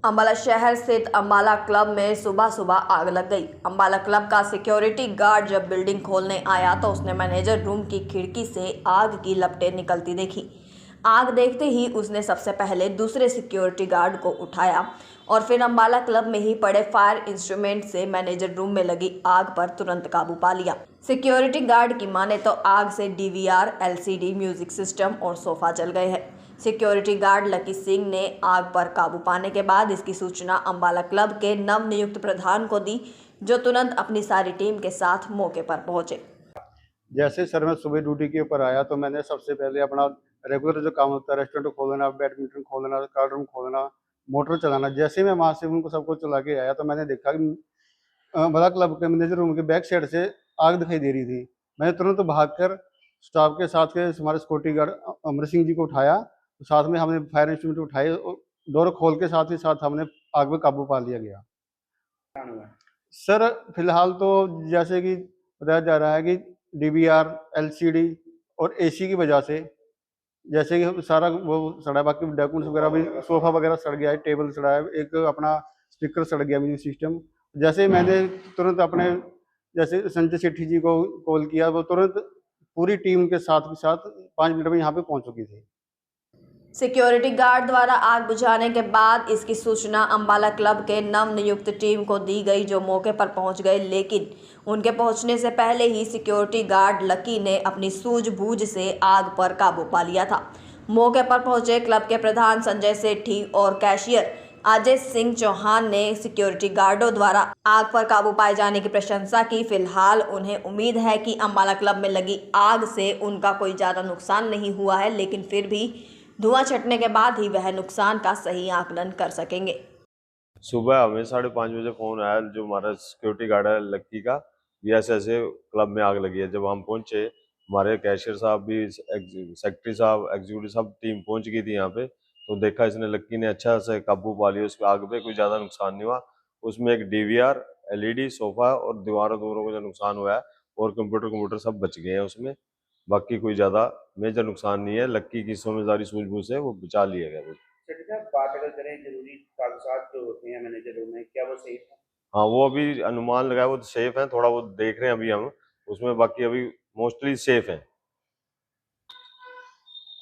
अम्बाला शहर स्थित अम्बाला क्लब में सुबह सुबह आग लग गई। अम्बाला क्लब का सिक्योरिटी गार्ड जब बिल्डिंग खोलने आया तो उसने मैनेजर रूम की खिड़की से आग की लपटें निकलती देखी। आग देखते ही उसने सबसे पहले दूसरे सिक्योरिटी गार्ड को उठाया और फिर अम्बाला क्लब में ही पड़े फायर इंस्ट्रूमेंट से मैनेजर रूम में लगी आग पर तुरंत काबू पा लिया। सिक्योरिटी गार्ड की माने तो आग से डीवीआर, एलसीडी, म्यूजिक सिस्टम और सोफा जल गए हैं। सिक्योरिटी गार्ड लकी सिंह ने आग पर काबू पाने के बाद इसकी सूचना अम्बाला क्लब के नवनियुक्त प्रधान को दी, जो तुरंत अपनी सारी टीम के साथ मौके पर पहुंचे। जैसे सर मैं सुबह ड्यूटी के ऊपर आया तो मैंने सबसे पहले अपना रेगुलर जो काम होता है, रेस्टोरेंट खोलना, बैडमिंटन खोलना, कार्ड रूम खोलना, मोटर चलाना, जैसे मैं वहाँ से उनको सबको चला के आया तो मैंने देखा कि अम्बाला क्लब के मैनेजर रूम के बैक साइड से आग दिखाई दे रही थी। मैंने तुरंत भागकर स्टाफ के साथ के हमारे सिक्योरिटी गार्ड अमर सिंह जी को उठाया, तो साथ में हमने फायर इंस्ट्रूमेंट उठाए और डोर खोल के साथ ही साथ हमने आग में काबू पा लिया गया। सर फिलहाल तो जैसे कि बताया जा रहा है कि डीवीआर, एलसीडी और एसी की वजह से जैसे कि सारा वो सड़ा, बाकी डॉक्यूमेंट्स वगैरह भी, सोफा वगैरह सड़ गया है, टेबल सड़ा है, एक अपना स्पीकर सड़ गया, म्यूजिक सिस्टम। जैसे मैंने तुरंत अपने जैसे संजय सेठी जी को कॉल किया, वो तुरंत पूरी टीम के साथ 5 मिनट में यहाँ पे पहुँच चुकी थी। सिक्योरिटी गार्ड द्वारा आग बुझाने के बाद इसकी सूचना अम्बाला क्लब के नवनियुक्त टीम को दी गई, जो मौके पर पहुंच गए, लेकिन उनके पहुंचने से पहले ही सिक्योरिटी गार्ड लकी ने अपनी सूझबूझ से आग पर काबू पा लिया था। मौके पर पहुंचे क्लब के प्रधान संजय सेठी और कैशियर अजय सिंह चौहान ने सिक्योरिटी गार्डों द्वारा आग पर काबू पाए जाने की प्रशंसा की। फिलहाल उन्हें उम्मीद है कि अम्बाला क्लब में लगी आग से उनका कोई ज़्यादा नुकसान नहीं हुआ है, लेकिन फिर भी धुआं छटने के बाद ही वह नुकसान का सही आकलन कर सकेंगे। सुबह हमें 5:30 बजे फ़ोन आया, जो हमारा सिक्योरिटी गार्ड है लक्की का, ये ऐसे क्लब में आग लगी है। जब हम पहुंचे, हमारे कैशियर साहब भी, सेक्रेटरी साहब, एग्जीक्यूटिव साहब, टीम पहुंच गई थी यहाँ पे। तो देखा इसने, लक्की ने अच्छा से काबू पा लिया उस आग पे, कोई ज़्यादा नुकसान नहीं हुआ। उसमें एक डीवीआर, एलईडी, सोफा और दीवारों को जो नुकसान हुआ है, और कंप्यूटर सब बच गए हैं उसमें। बाकी कोई ज़्यादा मेजर नुकसान नहीं है। लक्की की समझदारी, सूझबूझ से वो बचा लिया गया। बात अगर करें जरूरी कागजात जो होते हैं मैनेजरों में, क्या वो सेफ है? हाँ, वो अभी अनुमान लगाया, वो तो सेफ है, थोड़ा वो देख रहे हैं अभी हम उसमें, बाकी अभी मोस्टली सेफ है।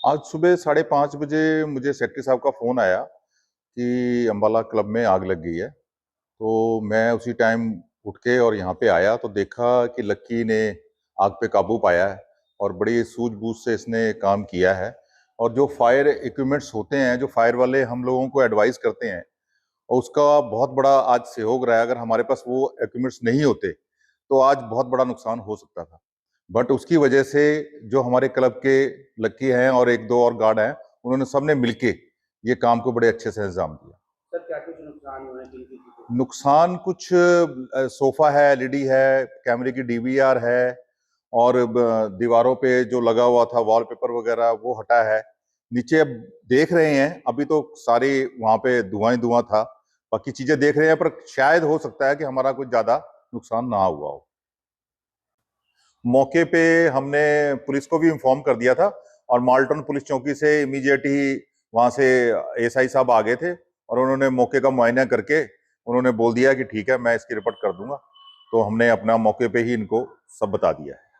आज सुबह 5:30 बजे मुझे सेक्रेटरी साहब का फ़ोन आया कि अम्बाला क्लब में आग लग गई है। तो मैं उसी टाइम उठ के और यहाँ पे आया तो देखा कि लक्की ने आग पे काबू पाया है और बड़ी सूझबूझ से इसने काम किया है। और जो फायर इक्विपमेंट्स होते हैं, जो फायर वाले हम लोगों को एडवाइस करते हैं, और उसका बहुत बड़ा आज सहयोग रहा है। अगर हमारे पास वो इक्विपमेंट्स नहीं होते तो आज बहुत बड़ा नुकसान हो सकता था। बट उसकी वजह से जो हमारे क्लब के लक्की हैं और 1-2 और गार्ड हैं, उन्होंने सबने मिलके ये काम को बड़े अच्छे से अंजाम दिया। सर क्या कुछ नुकसान हुआ है? नुकसान कुछ सोफा है, एलईडी है, कैमरे की डीवीआर है, और दीवारों पे जो लगा हुआ था वॉलपेपर वगैरह वो हटा है। नीचे अब देख रहे हैं, अभी तो सारी वहां पे धुआं ही धुआं था, बाकी चीजें देख रहे हैं, पर शायद हो सकता है कि हमारा कुछ ज्यादा नुकसान ना हुआ हो। मौके पे हमने पुलिस को भी इन्फॉर्म कर दिया था और माल्टन पुलिस चौकी से इमीडिएट ही वहां से एसआई साहब आ गए थे और उन्होंने मौके का मुआयना करके उन्होंने बोल दिया कि ठीक है, मैं इसकी रिपोर्ट कर दूंगा। तो हमने अपना मौके पे ही इनको सब बता दिया है।